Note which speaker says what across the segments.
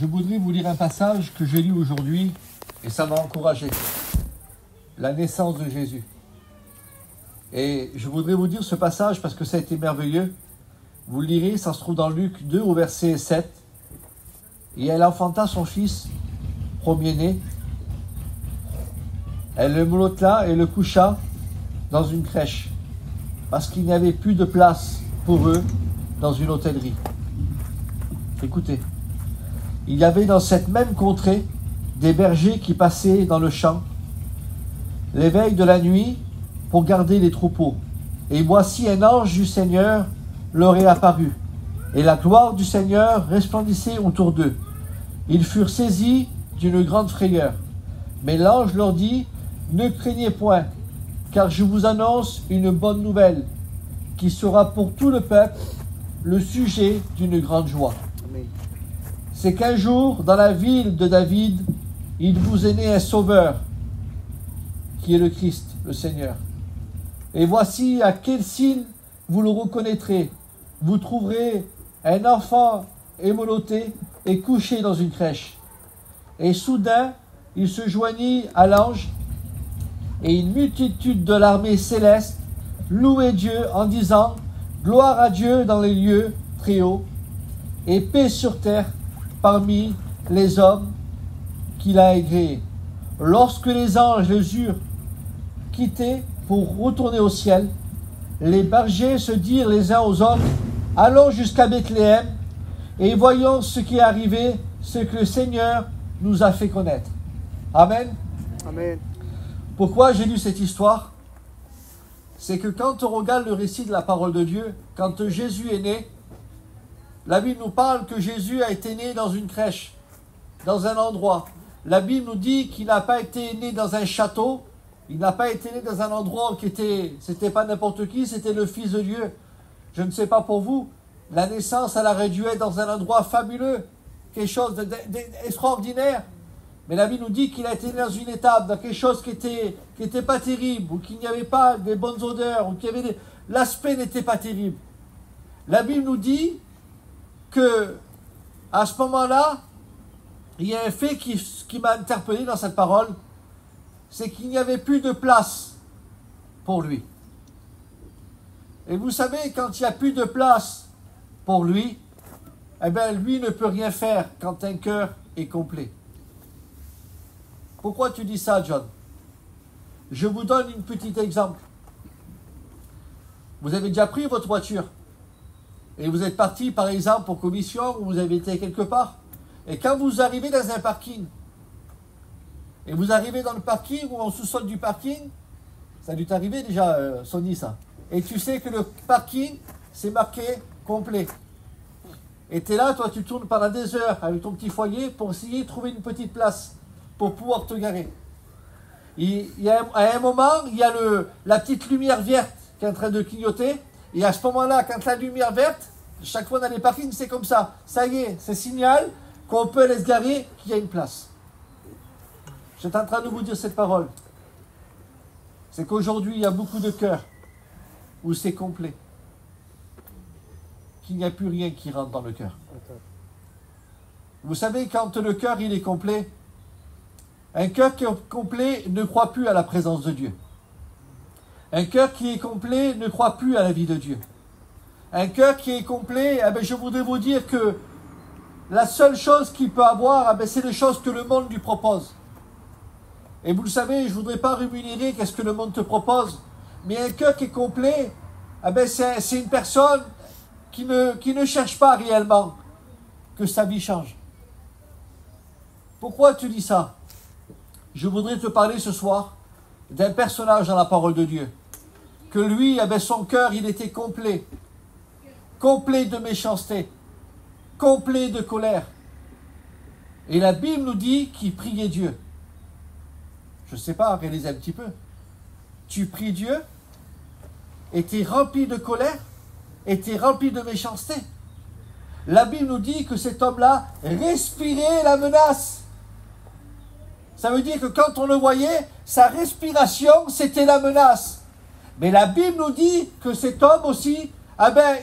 Speaker 1: Je voudrais vous lire un passage que j'ai lu aujourd'hui et ça m'a encouragé. La naissance de Jésus. Et je voudrais vous dire ce passage parce que ça a été merveilleux. Vous le lirez, ça se trouve dans Luc 2 au verset 7. Et elle enfanta son fils, premier-né. Elle le moulotla et le coucha dans une crèche parce qu'il n'y avait plus de place pour eux dans une hôtellerie. Écoutez, il y avait dans cette même contrée des bergers qui passaient dans le champ les veilles de la nuit pour garder les troupeaux. Et voici un ange du Seigneur leur est apparu, et la gloire du Seigneur resplendissait autour d'eux. Ils furent saisis d'une grande frayeur. Mais l'ange leur dit, « Ne craignez point, car je vous annonce une bonne nouvelle, qui sera pour tout le peuple le sujet d'une grande joie. C'est qu'un jour, dans la ville de David, il vous est né un sauveur, qui est le Christ, le Seigneur. Et voici à quel signe vous le reconnaîtrez. Vous trouverez un enfant émolotté et couché dans une crèche. » Et soudain, il se joignit à l'ange, et une multitude de l'armée céleste louait Dieu en disant « Gloire à Dieu dans les lieux très hauts, et paix sur terre parmi les hommes qu'il a agréés. » Lorsque les anges les eurent quittés pour retourner au ciel, les bergers se dirent les uns aux autres, « Allons jusqu'à Bethléem, et voyons ce qui est arrivé, ce que le Seigneur nous a fait connaître. » Amen.
Speaker 2: Amen.
Speaker 1: Pourquoi j'ai lu cette histoire? C'est que quand on regarde le récit de la parole de Dieu, quand Jésus est né, la Bible nous parle que Jésus a été né dans une crèche, dans un endroit. La Bible nous dit qu'il n'a pas été né dans un château, il n'a pas été né dans un endroit qui était, c'était pas n'importe qui, c'était le Fils de Dieu. Je ne sais pas pour vous, la naissance, elle aurait dû être dans un endroit fabuleux, quelque chose d'extraordinaire. Mais la Bible nous dit qu'il a été né dans une étape, dans quelque chose qui était pas terrible, ou qu'il n'y avait pas des bonnes odeurs, ou qu'il y avait l'aspect n'était pas terrible. La Bible nous dit que à ce moment-là, il y a un fait qui m'a interpellé dans cette parole, c'est qu'il n'y avait plus de place pour lui. Et vous savez, quand il n'y a plus de place pour lui, eh bien, lui ne peut rien faire quand un cœur est complet. Pourquoi tu dis ça, John? Je vous donne un petit exemple. Vous avez déjà pris votre voiture et vous êtes parti, par exemple, pour commission ou vous avez été quelque part. Et quand vous arrivez dans un parking, et vous arrivez dans le parking ou en sous-sol du parking, ça a dû t'arriver déjà, Sony, ça. Et tu sais que le parking, c'est marqué complet. Et tu es là, toi, tu tournes pendant des heures avec ton petit foyer pour essayer de trouver une petite place pour pouvoir te garer. À un moment, il y a la petite lumière verte qui est en train de clignoter. Et à ce moment-là, quand la lumière verte, chaque fois dans les parkings, c'est comme ça. Ça y est, c'est signal qu'on peut aller se garer, qu'il y a une place. Je suis en train de vous dire cette parole. C'est qu'aujourd'hui, il y a beaucoup de cœurs où c'est complet. Qu'il n'y a plus rien qui rentre dans le cœur. Vous savez, quand le cœur il est complet, un cœur qui est complet ne croit plus à la présence de Dieu. Un cœur qui est complet ne croit plus à la vie de Dieu. Un cœur qui est complet, eh bien, je voudrais vous dire que la seule chose qu'il peut avoir, eh bien, c'est les choses que le monde lui propose. Et vous le savez, je ne voudrais pas rémunérer qu'est-ce que le monde te propose, mais un cœur qui est complet, eh bien, c'est une personne qui ne cherche pas réellement que sa vie change. Pourquoi tu dis ça? Je voudrais te parler ce soir d'un personnage dans la parole de Dieu. Que lui, eh bien, son cœur, il était complet. Complet de méchanceté. Complet de colère. Et la Bible nous dit qu'il priait Dieu. Je ne sais pas, réalisez un petit peu. Tu pries Dieu et tu es rempli de colère et tu es rempli de méchanceté. La Bible nous dit que cet homme-là respirait la menace. Ça veut dire que quand on le voyait, sa respiration, c'était la menace. Mais la Bible nous dit que cet homme aussi, eh ben,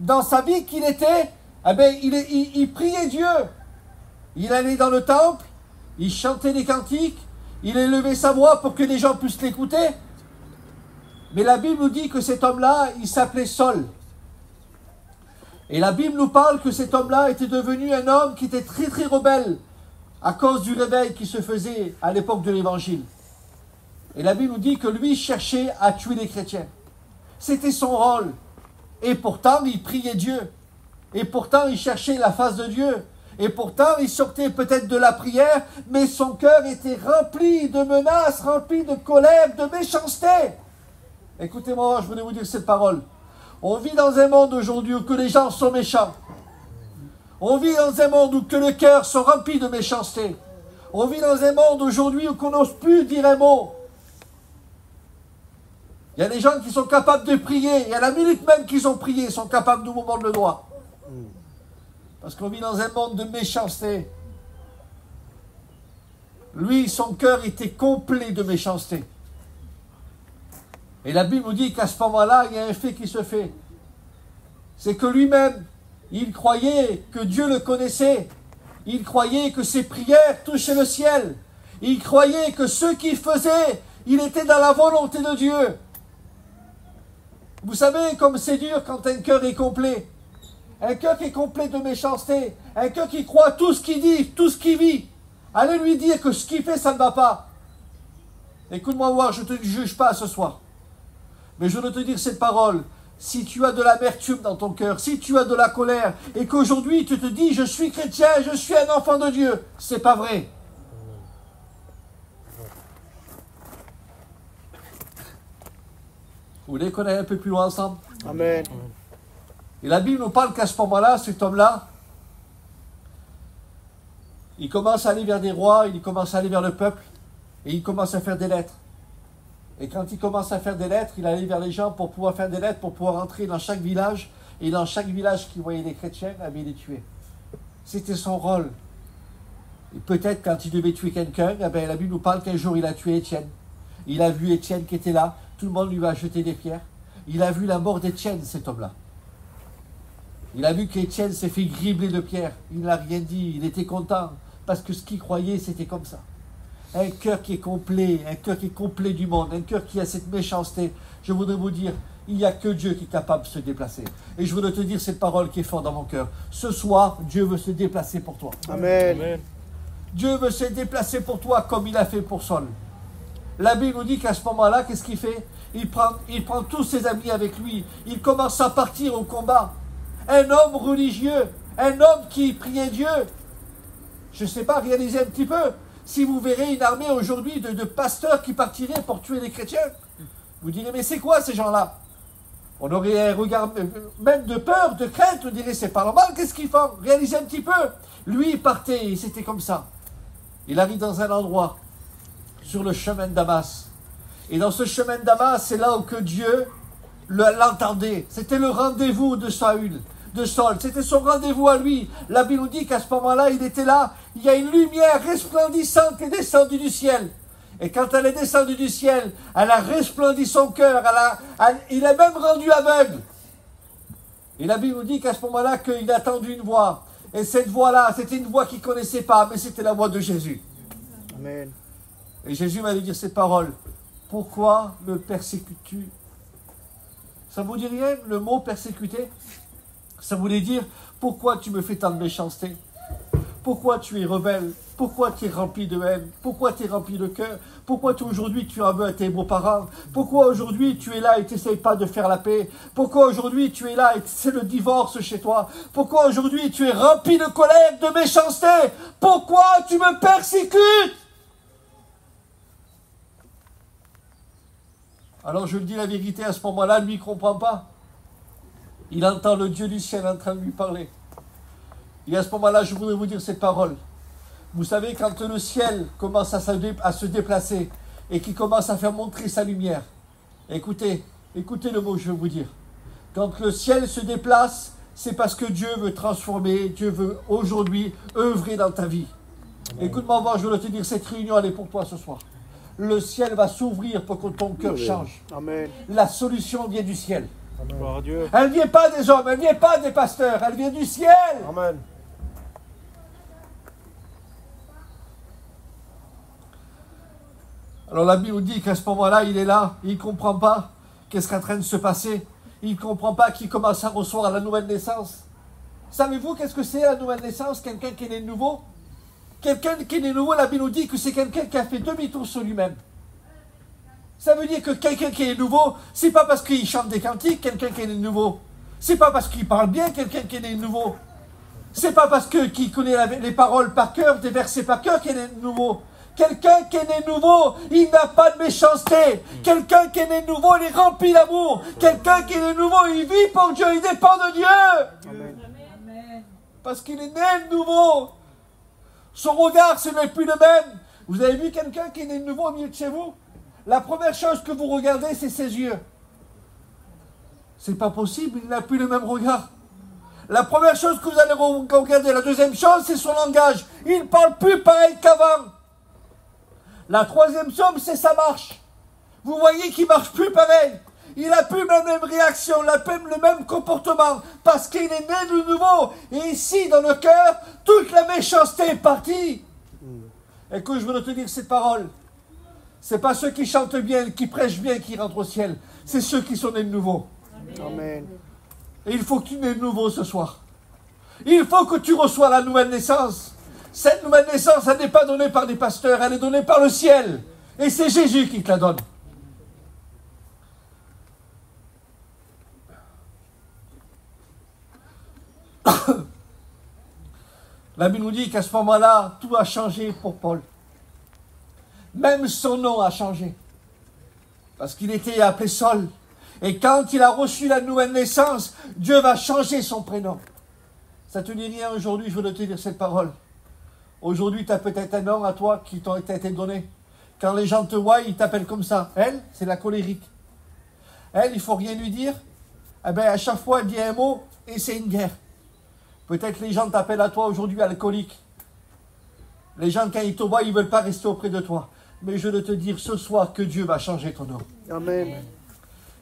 Speaker 1: dans sa vie qu'il était, eh ben, il priait Dieu. Il allait dans le temple, il chantait des cantiques, il élevait sa voix pour que les gens puissent l'écouter. Mais la Bible nous dit que cet homme-là, il s'appelait Saul. Et la Bible nous parle que cet homme-là était devenu un homme qui était très très rebelle à cause du réveil qui se faisait à l'époque de l'Évangile. Et la Bible nous dit que lui cherchait à tuer les chrétiens. C'était son rôle. Et pourtant, il priait Dieu. Et pourtant, il cherchait la face de Dieu. Et pourtant, il sortait peut-être de la prière, mais son cœur était rempli de menaces, rempli de colère, de méchanceté. Écoutez-moi, je voulais vous dire cette parole. On vit dans un monde aujourd'hui où que les gens sont méchants. On vit dans un monde où que le cœur sont remplis de méchanceté. On vit dans un monde aujourd'hui où qu'on n'ose plus dire un mot. Il y a des gens qui sont capables de prier, et à la minute même qu'ils ont prié, ils sont capables de vous mordre le doigt. Parce qu'on vit dans un monde de méchanceté. Lui, son cœur était complet de méchanceté. Et la Bible nous dit qu'à ce moment-là, il y a un fait qui se fait. C'est que lui-même, il croyait que Dieu le connaissait. Il croyait que ses prières touchaient le ciel. Il croyait que ce qu'il faisait, il était dans la volonté de Dieu. Vous savez comme c'est dur quand un cœur est complet. Un cœur qui est complet de méchanceté. Un cœur qui croit tout ce qu'il dit, tout ce qu'il vit. Allez lui dire que ce qu'il fait, ça ne va pas. Écoute-moi voir, je ne te juge pas ce soir. Mais je veux te dire cette parole. Si tu as de l'amertume dans ton cœur, si tu as de la colère, et qu'aujourd'hui tu te dis, je suis chrétien, je suis un enfant de Dieu, c'est pas vrai. Vous voulez qu'on aille un peu plus loin ensemble?
Speaker 2: Amen.
Speaker 1: Et la Bible nous parle qu'à ce moment-là, cet homme-là, il commence à aller vers des rois, il commence à aller vers le peuple, et il commence à faire des lettres. Et quand il commence à faire des lettres, il allait vers les gens pour pouvoir faire des lettres, pour pouvoir entrer dans chaque village. Et dans chaque village qui voyait les chrétiens, il les tuait. C'était son rôle. Et peut-être quand il devait tuer quelqu'un, la Bible nous parle qu'un jour il a tué Étienne. Il a vu Étienne qui était là, tout le monde lui a jeté des pierres. Il a vu la mort d'Étienne, cet homme-là. Il a vu qu'Étienne s'est fait gribler de pierres. Il n'a rien dit, il était content, parce que ce qu'il croyait, c'était comme ça. Un cœur qui est complet du monde, un cœur qui a cette méchanceté. Je voudrais vous dire, il n'y a que Dieu qui est capable de se déplacer. Et je voudrais te dire cette parole qui est forte dans mon cœur. Ce soir, Dieu veut se déplacer pour toi.
Speaker 2: Amen. Amen.
Speaker 1: Dieu veut se déplacer pour toi comme il a fait pour Saul. La Bible nous dit qu'à ce moment-là, qu'est-ce qu'il fait? Il prend tous ses amis avec lui. Il commence à partir au combat. Un homme religieux, un homme qui priait Dieu. Je ne sais pas, réalisez un petit peu. Si vous verrez une armée aujourd'hui de pasteurs qui partiraient pour tuer les chrétiens, vous direz, mais c'est quoi ces gens-là? On aurait un regard même de peur, de crainte, on dirait, c'est pas normal, qu'est-ce qu'ils font? Réalisez un petit peu. Lui, il partait, et c'était comme ça. Il arrive dans un endroit, sur le chemin de Damas. Et dans ce chemin de Damas, c'est là où que Dieu l'entendait. C'était le rendez-vous de Saül. De Saul, c'était son rendez-vous à lui. La Bible nous dit qu'à ce moment-là, il était là. Il y a une lumière resplendissante qui est descendue du ciel. Et quand elle est descendue du ciel, elle a resplendi son cœur. Il est même rendu aveugle. Et la Bible nous dit qu'à ce moment-là, qu'il a entendu une voix. Et cette voix-là, c'était une voix qu'il ne connaissait pas, mais c'était la voix de Jésus.
Speaker 2: Amen.
Speaker 1: Et Jésus m'a dit dire ces paroles. Pourquoi me persécutes-tu? Ça vous dit rien, le mot persécuter? Ça voulait dire, pourquoi tu me fais tant de méchanceté? Pourquoi tu es rebelle? Pourquoi tu es rempli de haine? Pourquoi tu es rempli de cœur? Pourquoi aujourd'hui tu en veux à tes beaux-parents? Pourquoi aujourd'hui tu es là et tu n'essayes pas de faire la paix? Pourquoi aujourd'hui tu es là et c'est le divorce chez toi? Pourquoi aujourd'hui tu es rempli de colère, de méchanceté? Pourquoi tu me persécutes? Alors je le dis la vérité, à ce moment-là, lui ne comprend pas. Il entend le Dieu du ciel en train de lui parler. Et à ce moment-là, je voudrais vous dire cette parole. Vous savez, quand le ciel commence à se déplacer et qu'il commence à faire montrer sa lumière, écoutez le mot que je veux vous dire. Quand le ciel se déplace, c'est parce que Dieu veut transformer, Dieu veut aujourd'hui œuvrer dans ta vie. Écoute-moi, moi, je veux te dire, cette réunion, elle est pour toi ce soir. Le ciel va s'ouvrir pour que ton cœur change.
Speaker 2: Amen.
Speaker 1: La solution vient du ciel.
Speaker 2: Amen. Dieu.
Speaker 1: Elle ne vient pas des hommes, elle ne vient pas des pasteurs, elle vient du ciel.
Speaker 2: Amen.
Speaker 1: Alors la Bible nous dit qu'à ce moment-là, il est là, il ne comprend pas qu'est-ce qui est en train de se passer. Il ne comprend pas qu'il commence à recevoir la nouvelle naissance. Savez-vous qu'est-ce que c'est la nouvelle naissance? Quelqu'un qui est né de nouveau? Quelqu'un qui est né de nouveau, la Bible nous dit que c'est quelqu'un qui a fait demi-tour sur lui-même. Ça veut dire que quelqu'un qui est nouveau, c'est pas parce qu'il chante des cantiques, quelqu'un qui est né de nouveau. C'est pas parce qu'il parle bien, quelqu'un qui est né de nouveau. C'est pas parce qu'il connaît les paroles par cœur, des versets par cœur, qu'il est né de nouveau. Quelqu'un qui est né de nouveau, il n'a pas de méchanceté. Quelqu'un qui est né de nouveau, il est rempli d'amour. Quelqu'un qui est né de nouveau, il vit pour Dieu, il dépend de Dieu.
Speaker 2: Amen.
Speaker 1: Parce qu'il est né de nouveau. Son regard, ce n'est plus le même. Vous avez vu quelqu'un qui est né de nouveau au milieu de chez vous? La première chose que vous regardez, c'est ses yeux. C'est pas possible, il n'a plus le même regard. La première chose que vous allez regarder, la deuxième chose, c'est son langage. Il ne parle plus pareil qu'avant. La troisième chose, c'est sa marche. Vous voyez qu'il ne marche plus pareil. Il n'a plus la même réaction, le même comportement, parce qu'il est né de nouveau. Et ici, dans le cœur, toute la méchanceté est partie. Écoute, je veux te dire cette parole. Ce n'est pas ceux qui chantent bien, qui prêchent bien, qui rentrent au ciel. C'est ceux qui sont nés de nouveau.
Speaker 2: Amen.
Speaker 1: Et il faut que tu nais de nouveau ce soir. Il faut que tu reçois la nouvelle naissance. Cette nouvelle naissance, elle n'est pas donnée par des pasteurs, elle est donnée par le ciel. Et c'est Jésus qui te la donne. La Bible nous dit qu'à ce moment-là, tout a changé pour Paul. Même son nom a changé. Parce qu'il était appelé Saul. Et quand il a reçu la nouvelle naissance, Dieu va changer son prénom. Ça te dit rien aujourd'hui, je veux te dire cette parole. Aujourd'hui, tu as peut-être un nom à toi qui t'a été donné. Quand les gens te voient, ils t'appellent comme ça. Elle, c'est la colérique. Elle, il ne faut rien lui dire. Eh bien, à chaque fois, elle dit un mot et c'est une guerre. Peut-être les gens t'appellent à toi aujourd'hui alcoolique. Les gens, quand ils te voient, ils ne veulent pas rester auprès de toi. Mais je veux te dire ce soir que Dieu va changer ton nom.
Speaker 2: Amen.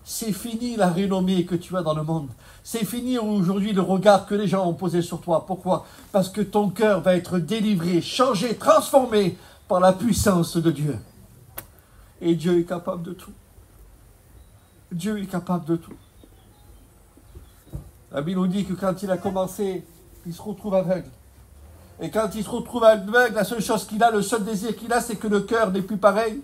Speaker 1: C'est fini la renommée que tu as dans le monde. C'est fini aujourd'hui le regard que les gens ont posé sur toi. Pourquoi? Parce que ton cœur va être délivré, changé, transformé par la puissance de Dieu. Et Dieu est capable de tout. Dieu est capable de tout. La Bible nous dit que quand il a commencé, il se retrouve aveugle. Et quand il se retrouve aveugle, la seule chose qu'il a, le seul désir qu'il a, c'est que le cœur n'est plus pareil.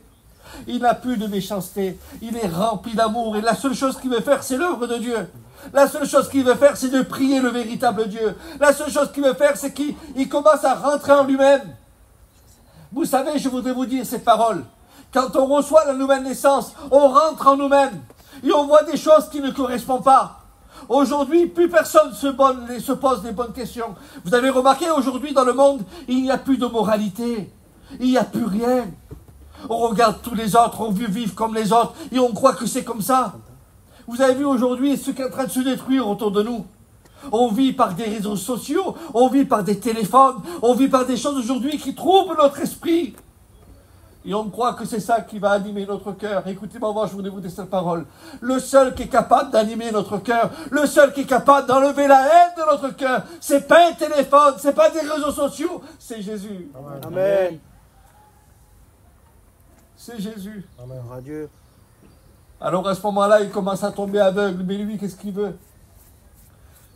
Speaker 1: Il n'a plus de méchanceté. Il est rempli d'amour. Et la seule chose qu'il veut faire, c'est l'œuvre de Dieu. La seule chose qu'il veut faire, c'est de prier le véritable Dieu. La seule chose qu'il veut faire, c'est qu'il commence à rentrer en lui-même. Vous savez, je voudrais vous dire cette parole. Quand on reçoit la nouvelle naissance, on rentre en nous-mêmes. Et on voit des choses qui ne correspondent pas. Aujourd'hui, plus personne se pose des bonnes questions. Vous avez remarqué, aujourd'hui, dans le monde, il n'y a plus de moralité. Il n'y a plus rien. On regarde tous les autres, on veut vivre comme les autres, et on croit que c'est comme ça. Vous avez vu aujourd'hui ce qui est en train de se détruire autour de nous. On vit par des réseaux sociaux, on vit par des téléphones, on vit par des choses aujourd'hui qui troublent notre esprit. Et on croit que c'est ça qui va animer notre cœur. Écoutez-moi, moi, je voudrais vous dire cette parole. Le seul qui est capable d'animer notre cœur, le seul qui est capable d'enlever la haine de notre cœur, c'est pas un téléphone, c'est pas des réseaux sociaux, c'est Jésus.
Speaker 2: Amen.
Speaker 1: C'est Jésus.
Speaker 2: Amen. Dieu.
Speaker 1: Alors à ce moment-là, il commence à tomber aveugle. Mais lui, qu'est-ce qu'il veut?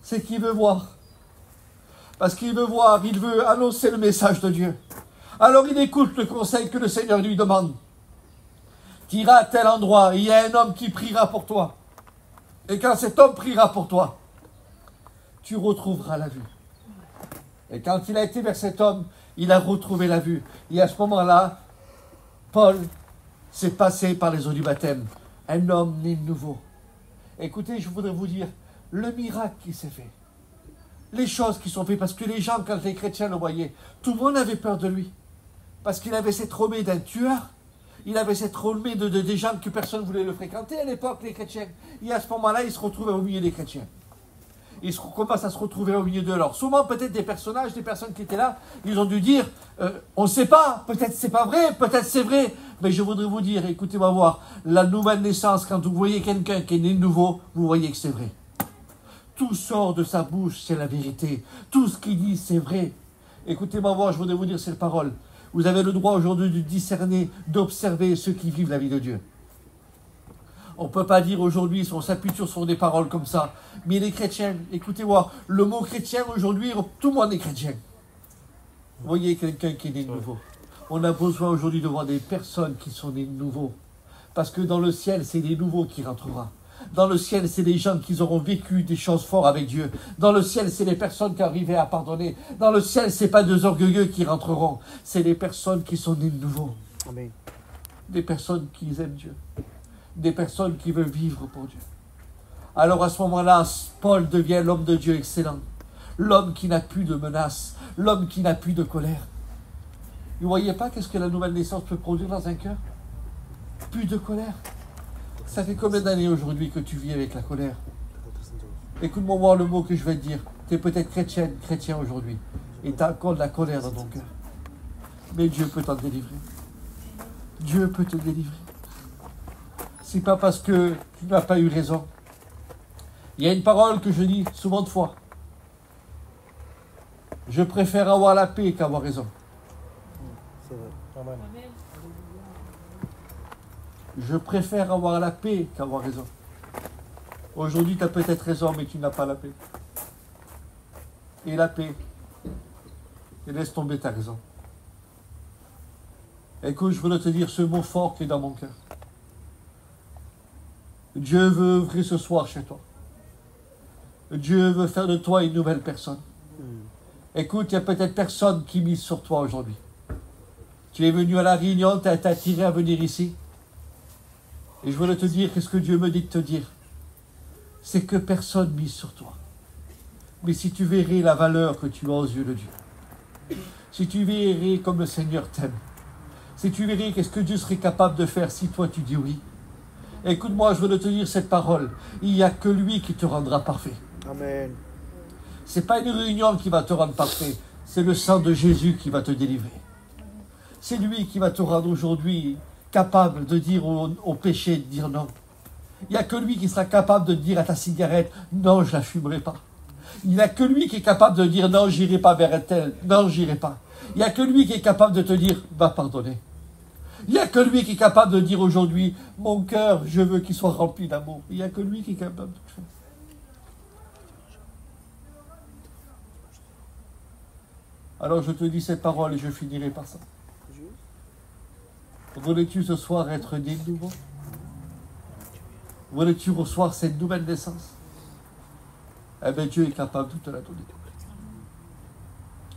Speaker 1: C'est qu'il veut voir. Parce qu'il veut voir, il veut annoncer le message de Dieu. Alors il écoute le conseil que le Seigneur lui demande. Tu iras à tel endroit, il y a un homme qui priera pour toi. Et quand cet homme priera pour toi, tu retrouveras la vue. Et quand il a été vers cet homme, il a retrouvé la vue. Et à ce moment-là, Paul s'est passé par les eaux du baptême. Un homme né de nouveau. Écoutez, je voudrais vous dire, le miracle qui s'est fait. Les choses qui sont faites, parce que les gens, quand les chrétiens le voyaient, tout le monde avait peur de lui. Parce qu'il avait cette renommée d'un tueur. Il avait cette renommée de des gens que personne ne voulait le fréquenter à l'époque, les chrétiens. Et à ce moment-là, il se retrouvait au milieu des chrétiens. Il commence à se retrouver au milieu d'eux. Alors, souvent, peut-être des personnages, des personnes qui étaient là, ils ont dû dire, on ne sait pas, peut-être c'est pas vrai, peut-être c'est vrai. Mais je voudrais vous dire, écoutez-moi voir, la nouvelle naissance, quand vous voyez quelqu'un qui est né de nouveau, vous voyez que c'est vrai. Tout sort de sa bouche, c'est la vérité. Tout ce qu'il dit, c'est vrai. Écoutez-moi voir, je voudrais vous dire cette parole. Vous avez le droit aujourd'hui de discerner, d'observer ceux qui vivent la vie de Dieu. On ne peut pas dire aujourd'hui, on s'appuie sur des paroles comme ça. Mais les chrétiens, écoutez-moi, le mot chrétien aujourd'hui, tout le monde est chrétien. Vous voyez quelqu'un qui est né de nouveau. On a besoin aujourd'hui de voir des personnes qui sont nées de nouveau. Parce que dans le ciel, c'est les nouveaux qui rentreront. Dans le ciel, c'est les gens qui auront vécu des choses fortes avec Dieu. Dans le ciel, c'est les personnes qui arrivent à pardonner. Dans le ciel, ce n'est pas deux orgueilleux qui rentreront. C'est les personnes qui sont nées de nouveau.
Speaker 2: Amen.
Speaker 1: Des personnes qui aiment Dieu. Des personnes qui veulent vivre pour Dieu. Alors à ce moment-là, Paul devient l'homme de Dieu excellent. L'homme qui n'a plus de menaces. L'homme qui n'a plus de colère. Vous ne voyez pas qu'est-ce que la nouvelle naissance peut produire dans un cœur? Plus de colère. Ça fait combien d'années aujourd'hui que tu vis avec la colère? Écoute-moi voir le mot que je vais te dire. Tu es peut-être chrétien aujourd'hui. Et tu as encore de la colère dans ton cœur. Mais Dieu peut t'en délivrer. Dieu peut te délivrer. C'est pas parce que tu n'as pas eu raison. Il y a une parole que je dis souvent de fois. Je préfère avoir la paix qu'avoir raison.
Speaker 2: C'est vrai. Amen.
Speaker 1: Je préfère avoir la paix qu'avoir raison. Aujourd'hui, tu as peut-être raison, mais tu n'as pas la paix. Et la paix, et laisse tomber ta raison. Écoute, je voudrais te dire ce mot fort qui est dans mon cœur. Dieu veut œuvrer ce soir chez toi. Dieu veut faire de toi une nouvelle personne. Écoute, il y a peut-être personne qui mise sur toi aujourd'hui. Tu es venu à la réunion, tu as été attiré à venir ici. Et je voulais te dire, qu'est-ce que Dieu me dit de te dire? C'est que personne mise sur toi. Mais si tu verrais la valeur que tu as aux yeux de Dieu, si tu verrais comme le Seigneur t'aime, si tu verrais qu'est-ce que Dieu serait capable de faire si toi tu dis oui. Écoute-moi, je veux te dire cette parole. Il n'y a que lui qui te rendra parfait.
Speaker 2: Amen.
Speaker 1: Ce n'est pas une réunion qui va te rendre parfait. C'est le sang de Jésus qui va te délivrer. C'est lui qui va te rendre aujourd'hui capable de dire au péché, de dire non. Il n'y a que lui qui sera capable de dire à ta cigarette, non, je ne la fumerai pas. Il n'y a que lui qui est capable de dire, non, je n'irai pas vers un tel, non, je n'irai pas. Il n'y a que lui qui est capable de te dire, va pardonner. Il n'y a que lui qui est capable de dire aujourd'hui, mon cœur, je veux qu'il soit rempli d'amour. Il n'y a que lui qui est capable de le faire. Alors je te dis ces paroles et je finirai par ça. Voulais-tu ce soir être né de nouveau? Voulais-tu recevoir cette nouvelle naissance? Eh bien Dieu est capable de te la donner.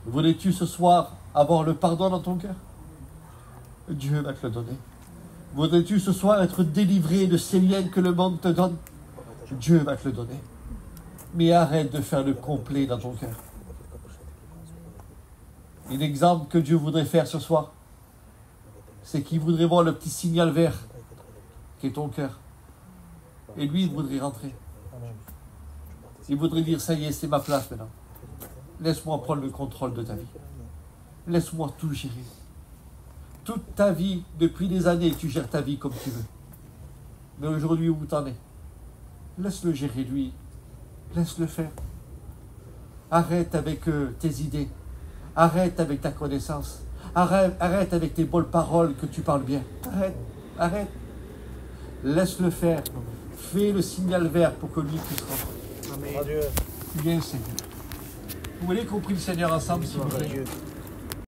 Speaker 1: Voulais-tu ce soir avoir le pardon dans ton cœur? Dieu va te le donner. Voudrais-tu ce soir être délivré de ces liens que le monde te donne? Dieu va te le donner. Mais arrête de faire le complet dans ton cœur. Un exemple que Dieu voudrait faire ce soir, c'est qu'il voudrait voir le petit signal vert qui est ton cœur. Et lui, il voudrait rentrer. Il voudrait dire, ça y est, c'est ma place maintenant. Laisse-moi prendre le contrôle de ta vie. Laisse-moi tout gérer. Toute ta vie, depuis des années, tu gères ta vie comme tu veux. Mais aujourd'hui, où t'en es? Laisse-le gérer lui. Laisse-le faire. Arrête avec tes idées. Arrête avec ta connaissance. Arrête avec tes bonnes paroles que tu parles bien. Arrête. Laisse-le faire. Fais le signal vert pour que lui puisse rentrer.
Speaker 2: Amen.
Speaker 1: Viens, Seigneur. Vous voulez qu'on prie le Seigneur ensemble, s'il vous plaît?